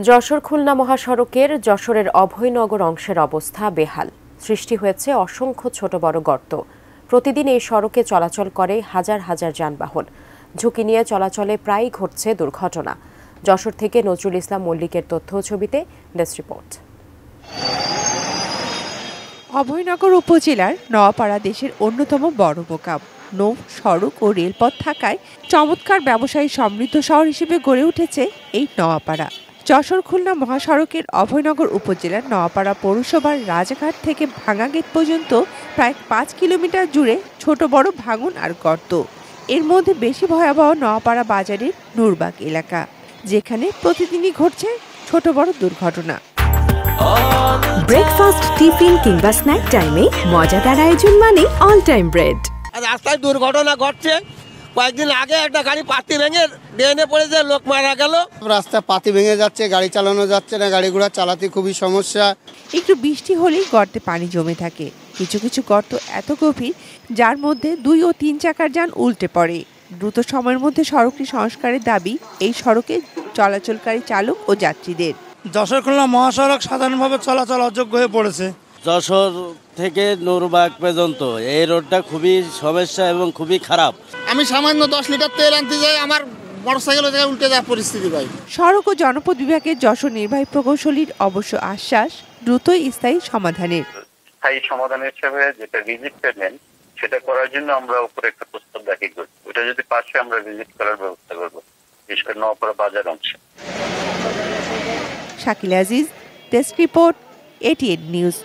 যশোর খুলনা মহাসড়কের যশোরের অভয়নগর অংশের অবস্থা বেহাল। সৃষ্টি হয়েছে অসংখ্য ছোট বড় গর্ত। প্রতিদিন এই সড়কে চলাচল করে হাজার হাজার যানবাহন। ঝুঁকি নিয়ে চলাচলে প্রায়ই ঘটছে দুর্ঘটনা। যশোর থেকে নজরুল ইসলাম মল্লিকের তথ্য ছবিতে ডেস্ক রিপোর্ট। অভয়নগর উপজেলার নওয়াপাড়া দেশের অন্যতম বড় মোকাম। নৌ, সড়ক ও রেলপথ থাকায় চমৎকার ব্যবসায়ী সমৃদ্ধ শহর হিসেবে গড়ে উঠেছে এই নওয়াপাড়া। যশোর খুলনা মহাসড়কের অভয়নগর উপজেলার নওয়াপাড়া পৌরসভার রাজাঘাট থেকে ভাঙা গেট পর্যন্ত প্রায় 5 কিলোমিটার জুড়ে ছোট বড় ভাঙন আর গর্ত। এর মধ্যে বেশি ভয়াবহ নওয়াপাড়া বাজারের নূরবাগ এলাকা, যেখানে প্রতিদিনই ঘটছে ছোট বড় দুর্ঘটনা। ব্রেকফাস্ট, টিফিন কিংবা স্ন্যাক টাইমে মজাদার আয়োজন মানে অল টাইম ব্রেড। রাস্তায় দুর্ঘটনা ঘটছে। কয়েকদিন আগে একটা গাড়ি পাতি ভেঙে ড্রেনে পড়েছে, লোক মারা গেল। রাস্তা পাতি ভেঙে যাচ্ছে, গাড়ি চালানো যাচ্ছে না, গাড়ি ঘোড়া চালাতে খুবই সমস্যা। একটু বৃষ্টি হলেই গর্তে পানি জমে থাকে। কিছু কিছু গর্ত এত গভীর যার মধ্যে 2 ও 3 চাকার যান উল্টে পড়ে। দ্রুত সময়ের মধ্যে সড়কটি সংস্কারের দাবি এই সড়কে চলাচলকারী চালক ও যাত্রীদের। যশোর খুলনা মহাসড়ক সাধারণভাবে চলাচল অযোগ্য হয়ে পড়েছে। যশোর থেকে নূরবাগ পর্যন্ত এই রোডটা খুবই সমস্যা এবং খুবই খারাপ। আমি সামান্য 10 লিটার তেল আনতে যাই, আমার মোটরসাইকেল উল্টে যাওয়ার পরিস্থিতি ভাই। সড়ক ও জনপদ বিভাগের যশোর নির্বাহী প্রকৌশলীর অবশ্য আশ্বাস দ্রুতই স্থায়ী সমাধানের। স্থায়ী সমাধান হিসেবে যেটা ভিজিট পেমেন্ট, সেটা করার জন্য আমরা উপরে একটা প্রস্তাব দাখিল করছি। ওটা যদি পাশে আমরা ভিজিট করার ব্যবস্থা করবো, বিশেষ করে নওয়াপাড়া বাজার অংশে। Shakil Aziz, desk report, ATN news.